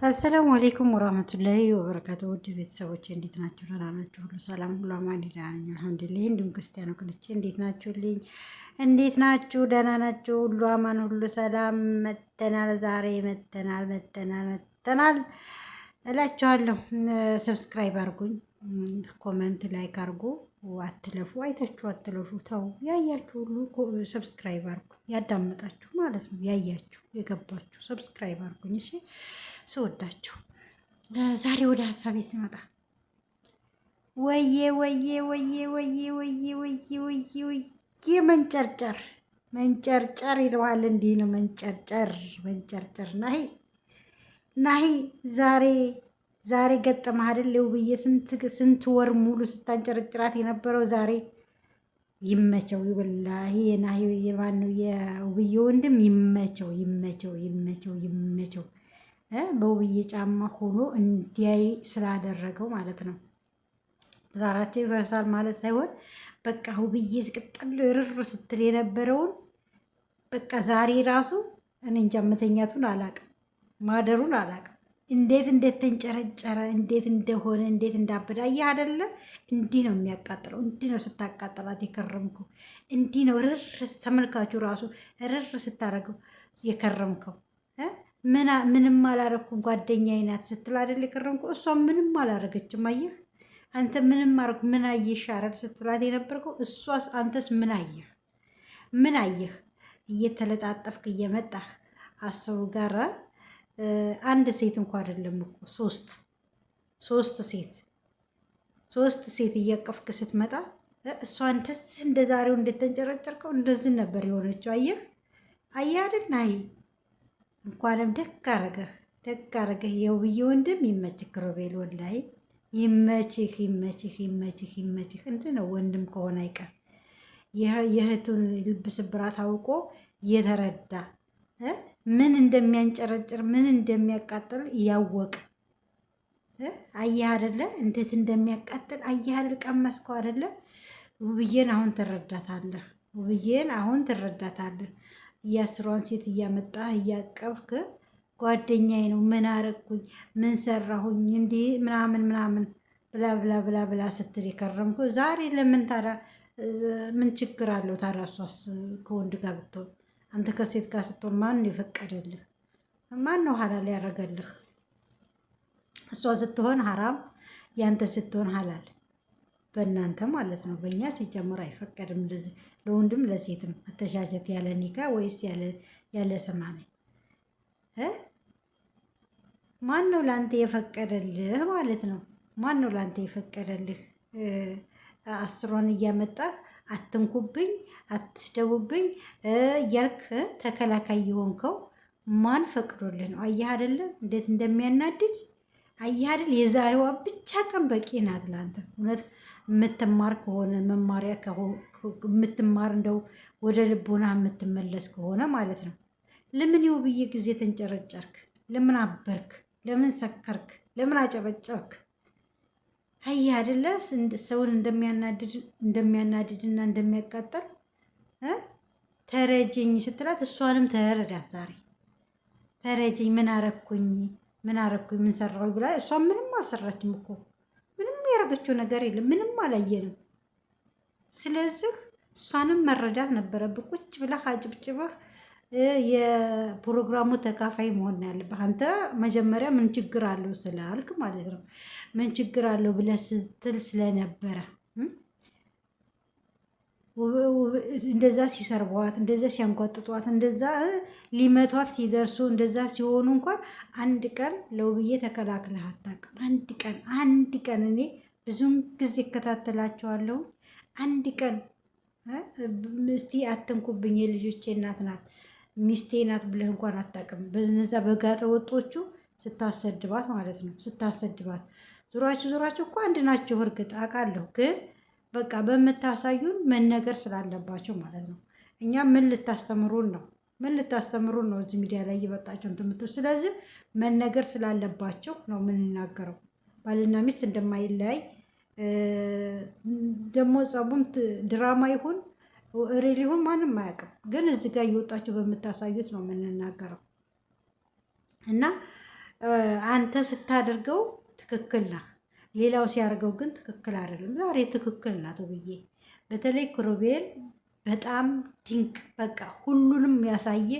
አሰላሙ አሌይኩም ወራህመቱላሂ ወበረካቱ። ውድ ቤተሰቦች እንዴት ናቸው? ደህና ናቸው? ሁሉ ሰላም፣ ሁሉ አማን፣ ደህና ነኝ አልሐምዱሊላህ። እንዲሁም ክርስቲያን ወገኖቼ እንዴት ናችሁልኝ? እንዴት ናችሁ? ደህና ናችሁ? ሁሉ አማን፣ ሁሉ ሰላም። መተናል፣ ዛሬ መተናል እላችኋለሁ። ሰብስክራይብ አድርጉኝ፣ ኮመንት ላይክ አድርጉ። አትለፉ፣ አይታችሁ አትለፉ። ተው ያያችሁ ሁሉ ሰብስክራይብ አድርጉ። ያዳመጣችሁ ማለት ነው፣ ያያችሁ የገባችሁ ሰብስክራይብ አድርጉኝ። እሺ ስወዳችሁ። ዛሬ ወደ ሀሳቤ ስመጣ ወዬ ወዬ ወዬ ወዬ ወዬ ወዬ ወዬ ወዬ መንጨርጨር ይለዋል። እንዲህ ነው መንጨርጨር ናሂ ዛሬ ገጠመህ አይደል? ውብዬ ስንት ወር ሙሉ ስታንጨረጭራት የነበረው ዛሬ ይመቸው። ወላሂ የናሂ የማነው የውብዬ ወንድም ይመቸው። በውብዬ ጫማ ሆኖ እንዲያይ ስላደረገው ማለት ነው። ዛራቸው ይፈርሳል ማለት ሳይሆን በቃ ውብዬ ቅጥል ርር ስትል የነበረውን በቃ ዛሬ ራሱ እኔ እንጃ መተኛቱን አላቅም፣ ማደሩን አላቅም። እንዴት ተንጨረጨረ፣ እንዴት እንደሆነ፣ እንዴት እንዳበደ አየህ አይደለ? እንዲህ ነው የሚያቃጥለው። እንዲህ ነው ስታቃጥላት የከረምከው። እንዲህ ነው ተመልካቹ ራሱ ርር ስታደርገው የከረምከው። ምንም አላረኩም ጓደኛዬ ናት ስትል አይደል የከረምከው። እሷ ምንም አላረገችም። አየህ አንተ ምንም አረኩ ምን አየሽ አረል ስትላት የነበርከው እሷስ አንተስ ምን አየህ? እየተለጣጠፍክ እየመጣህ አሰቡ ጋራ አንድ ሴት እንኳ አይደለም እኮ ሶስት ሴት እያቀፍክ ስትመጣ እሷ እንደዚህ እንደ ዛሬው እንደተንጨረጨርከው እንደዚህ ነበር የሆነችው። አየህ አይደል? ናይ እንኳንም ደግ አረገህ። የውብዬ ወንድም ይመችህ፣ ክሮቤል ወላሂ ይመችህ። እንትን ነው ወንድም ከሆነ አይቀር የእህቱን ልብ ስብራት አውቆ የተረዳ ምን እንደሚያንጨረጭር ምን እንደሚያቃጥል እያወቀ አየህ አይደለ? እንዴት እንደሚያቃጥል አየህ አይደል? ቀመስከው አይደለ? ውብዬን አሁን ትረዳታለህ። እያስሯን ሴት እያመጣህ እያቀፍክ ጓደኛዬ ነው ምን አረግኩኝ ምን ሰራሁኝ እንዲህ ምናምን ብላ ስትል የከረምኩ ዛሬ ለምን ታዲያ ምን ችግር አለው ታዲያ? እሷስ ከወንድ ጋር ብትሆን አንተ ከሴት ጋር ስትሆን ማን የፈቀደልህ? ማን ነው ሀላል ያደረገልህ? እሷ ስትሆን ሀራም፣ ያንተ ስትሆን ሀላል። በእናንተ ማለት ነው። በእኛ ሲጀምር አይፈቀድም እንደዚህ ለወንድም ለሴትም መተሻሸት ያለ ኒካ ወይስ ያለ ሰማኔ። ማን ነው ለአንተ የፈቀደልህ ማለት ነው? ማን ነው ለአንተ የፈቀደልህ? አስሯን እያመጣህ አትንኩብኝ አትስደቡብኝ እያልክ ተከላካይ የሆንከው ማን ፈቅዶልህ ነው? አየህ አይደለ እንዴት እንደሚያናድድ አየህ አይደል? የዛሬዋ ብቻ ቀን በቂ ናት ለአንተ። እውነት የምትማር ከሆነ መማሪያ የምትማር እንደው ወደ ልቦና የምትመለስ ከሆነ ማለት ነው። ለምን የውብዬ ጊዜ ተንጨረጨርክ? ለምን አበርክ? ለምን ሰከርክ? ለምን አጨበጨብክ? አየህ አይደለ ሰውን እንደሚያናድድና እንደሚያቃጠል። ተረጀኝ ስትላት እሷንም ተረዳት። ዛሬ ተረጀኝ ምን አረኩኝ ምን ሰራሁ ብላ እሷ ምንም አልሰራችም እኮ ምንም ያደረገችው ነገር የለም። ምንም አላየንም። ስለዚህ እሷንም መረዳት ነበረብህ። ቁጭ ብለህ አጭብጭበህ የፕሮግራሙ ተካፋይ መሆን ያለብህ አንተ። መጀመሪያ ምን ችግር አለው ስላልክ ማለት ነው። ምን ችግር አለው ብለህ ስትል ስለነበረ እንደዛ ሲሰርቧት፣ እንደዛ ሲያንጓጥጧት፣ እንደዛ ሊመቷት ሲደርሱ፣ እንደዛ ሲሆኑ እንኳን አንድ ቀን ለውብዬ ተከላክለህ አታውቅም። አንድ ቀን እኔ ብዙም ጊዜ እከታተላቸዋለሁ። አንድ ቀን እስቲ አትንኩብኝ የልጆቼ እናት ናት ሚስቴ ናት ብለህ እንኳን አታውቅም። በነዛ በጋጠ ወጦቹ ስታሰድባት ማለት ነው። ስታሰድባት ዙራችሁ እኮ አንድ ናቸው። እርግጥ አውቃለሁ፣ ግን በቃ በምታሳዩን መነገር ስላለባቸው ማለት ነው። እኛ ምን ልታስተምሩን ነው እዚህ ሚዲያ ላይ እየመጣቸው እንትምቱ። ስለዚህ መነገር ስላለባቸው ነው የምንናገረው። ባልና ሚስት እንደማይለያይ ደግሞ ጸቡም ድራማ ይሁን ሪል ይሁን ማንም አያውቅም። ግን እዚህ ጋር እየወጣችሁ በምታሳዩት ነው የምንናገረው። እና አንተ ስታደርገው ትክክል ነህ፣ ሌላው ሲያደርገው ግን ትክክል አይደለም። ዛሬ ትክክል ናት ውብዬ። በተለይ ክሩቤል በጣም ድንቅ፣ በቃ ሁሉንም ያሳየ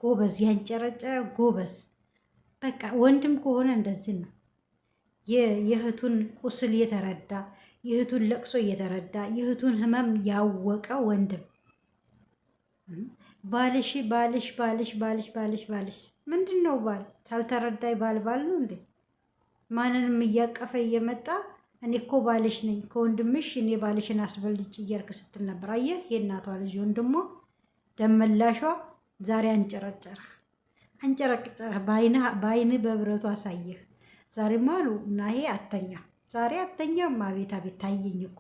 ጎበዝ፣ ያንጨረጨረ ጎበዝ። በቃ ወንድም ከሆነ እንደዚህ ነው። የእህቱን ቁስል የተረዳ የእህቱን ለቅሶ እየተረዳ የእህቱን ህመም ያወቀ ወንድም። ባልሽ ባልሽ ባልሽ ባልሽ ባልሽ ባልሽ ምንድን ነው ባል? ሳልተረዳይ ባል ነው እንዴ? ማንንም እያቀፈ እየመጣ እኔ እኮ ባልሽ ነኝ ከወንድምሽ እኔ ባልሽን አስበልጭ እያልክ ስትል ነበር። አየህ የእናቷ ልጅ ወንድሟ ደመላሿ ዛሬ አንጨረጨረህ አንጨረጨረህ፣ በአይንህ በብረቱ አሳየህ። ዛሬማ አሉ እና ይሄ አተኛ ዛሬ አተኛም። አቤት አቤት ታየኝ እኮ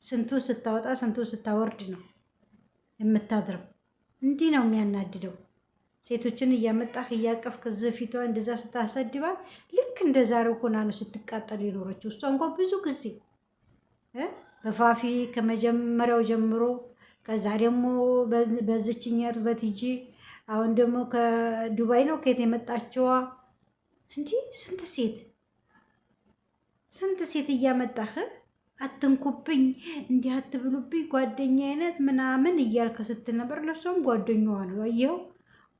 ስንቱን ስታወጣ ስንቱን ስታወርድ ነው የምታድረው። እንዲህ ነው የሚያናድደው። ሴቶችን እያመጣህ እያቀፍክ ፊቷ እንደዛ ስታሰድባት ልክ እንደ ዛሬው ሆና ነው ስትቃጠል የኖረችው። እሷ እንኳ ብዙ ጊዜ በፋፊ ከመጀመሪያው ጀምሮ ከዛ ደግሞ በዝችኛቱ በቲጂ አሁን ደግሞ ከዱባይ ነው ከየት የመጣችዋ። እንዲህ ስንት ሴት እያመጣህ አትንኩብኝ እንዲህ አትብሉብኝ ጓደኛ አይነት ምናምን እያልከ ስትል ነበር። ለሷም ጓደኛዋ ነው ያየው፣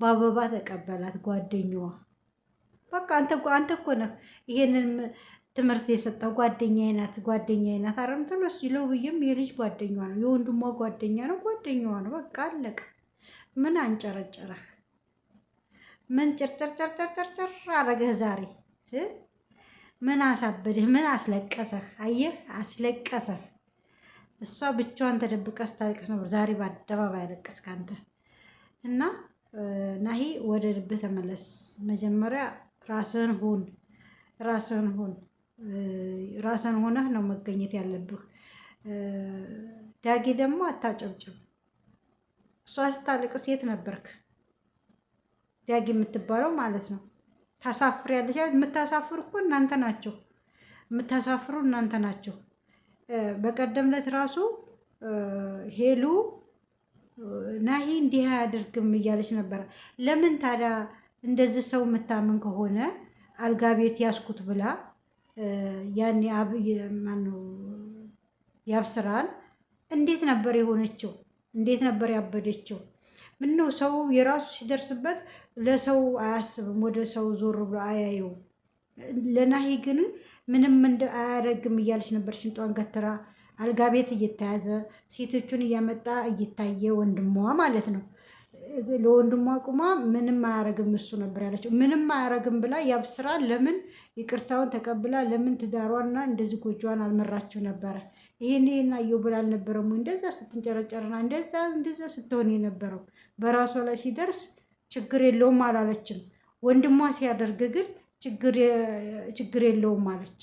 በአበባ ተቀበላት ጓደኛዋ። በቃ አንተ እኮ ነህ ይሄንን ትምህርት የሰጠው ጓደኛ አይነት አረም ተለስ ይለው ብዬም የልጅ ጓደኛዋ ነው የወንድሟ ጓደኛ ነው ጓደኛዋ ነው። በቃ አለቀ። ምን አንጨረጨረህ? ምን ጭርጭርጭርጭርጭር አረገህ ዛሬ? ምን አሳበድህ? ምን አስለቀሰህ? አየህ አስለቀሰህ። እሷ ብቻዋን ተደብቃ ስታለቅስ ነበር። ዛሬ በአደባባይ ያለቀስክ አንተ እና ናሂ፣ ወደ ልብህ ተመለስ። መጀመሪያ ራስህን ሆነህ ነው መገኘት ያለብህ። ዳጊ ደግሞ አታጨብጭብ። እሷ ስታለቅስ የት ነበርክ? ዳጊ የምትባለው ማለት ነው። ታሳፍሪያለሽ። የምታሳፍሩ እኮ እናንተ ናቸው። የምታሳፍሩ እናንተ ናቸው። በቀደም ዕለት ራሱ ሄሉ ናሂ እንዲህ አያደርግም እያለች ነበረ። ለምን ታዲያ እንደዚህ ሰው የምታምን ከሆነ አልጋ ቤት ያስኩት ብላ ያኔ ማነው ያብስራል እንዴት ነበር የሆነችው? እንዴት ነበር ያበደችው? ምነው ሰው የራሱ ሲደርስበት ለሰው አያስብም፣ ወደ ሰው ዞር ብሎ አያየውም። ለናሂ ግን ምንም አያደርግም እያለች ነበር። ሽንጧን ገትራ አልጋ ቤት እየተያዘ ሴቶቹን እያመጣ እየታየ ወንድሟ ማለት ነው። ለወንድሟ ቁማ ምንም አያረግም እሱ ነበር ያለችው። ምንም አያረግም ብላ ያብስራ ለምን ይቅርታውን ተቀብላ ለምን ትዳሯና እንደዚህ ጎጆዋን አልመራችው ነበረ? ይሄን አየው ብላ አልነበረም ወይ እንደዛ ስትንጨረጨርና እንደዛ ስትሆን የነበረው? በራሷ ላይ ሲደርስ ችግር የለውም አላለችም። ወንድሟ ሲያደርግ ግን ችግር የለውም አለች።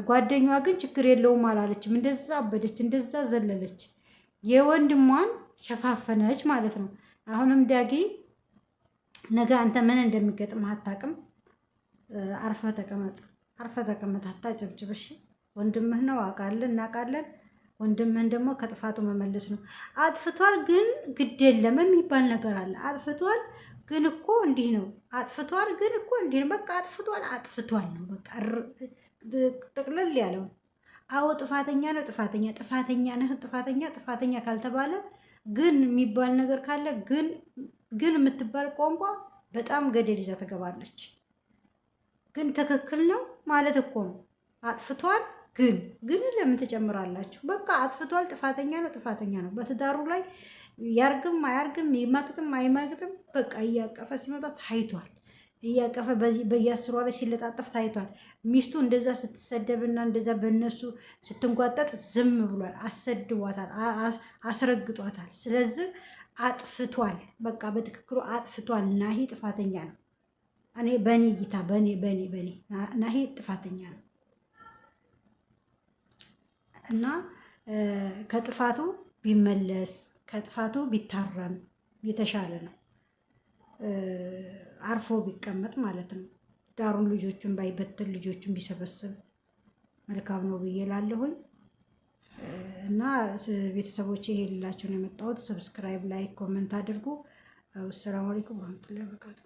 ጓደኛዋ ግን ችግር የለውም አላለችም። እንደዛ አበደች፣ እንደዛ ዘለለች፣ የወንድሟን ሸፋፈነች ማለት ነው። አሁንም ዳጊ ነገ አንተ ምን እንደሚገጥምህ አታውቅም። አርፈ ተቀመጥ፣ አታጨብጭብ። እሺ ወንድምህ ነው አውቃለን፣ እናውቃለን። ወንድምህን ደግሞ ከጥፋቱ መመለስ ነው። አጥፍቷል ግን ግድ የለም የሚባል ነገር አለ። አጥፍቷል ግን እኮ እንዲህ ነው፣ አጥፍቷል ግን እኮ እንዲህ ነው። በቃ አጥፍቷል ነው በቃ ጥቅልል ያለው። አዎ ጥፋተኛ ነው፣ ጥፋተኛ ነህ፣ ጥፋተኛ ካልተባለ ግን የሚባል ነገር ካለ ግን የምትባል ቋንቋ በጣም ገደል ይዛ ትገባለች። ግን ትክክል ነው ማለት እኮ ነው። አጥፍቷል ግን ለምን ትጨምራላችሁ? በቃ አጥፍቷል፣ ጥፋተኛ ነው። በትዳሩ ላይ ያርግም አያርግም ይማቅጥም አይማቅጥም በቃ እያቀፈ ሲመጣ ታይቷል። እያቀፈ በየአስሯ ላይ ሲለጣጠፍ ታይቷል። ሚስቱ እንደዛ ስትሰደብና እንደዛ በእነሱ ስትንጓጠጥ ዝም ብሏል። አሰድቧታል፣ አስረግጧታል። ስለዚህ አጥፍቷል፣ በቃ በትክክሉ አጥፍቷል። ናሂ ጥፋተኛ ነው። እኔ በእኔ እይታ በእኔ ናሂ ጥፋተኛ ነው እና ከጥፋቱ ቢመለስ ከጥፋቱ ቢታረም የተሻለ ነው። አርፎ ቢቀመጥ ማለት ነው። ዳሩን ልጆቹን ባይበትል ልጆቹን ቢሰበስብ መልካም ነው ብዬ እላለሁኝ። እና ቤተሰቦች ይሄ ልላቸው ነው የመጣሁት። ሰብስክራይብ፣ ላይክ፣ ኮመንት አድርጉ። ሰላም አለይኩም ወራህመቱላሂ ወበረካቱ።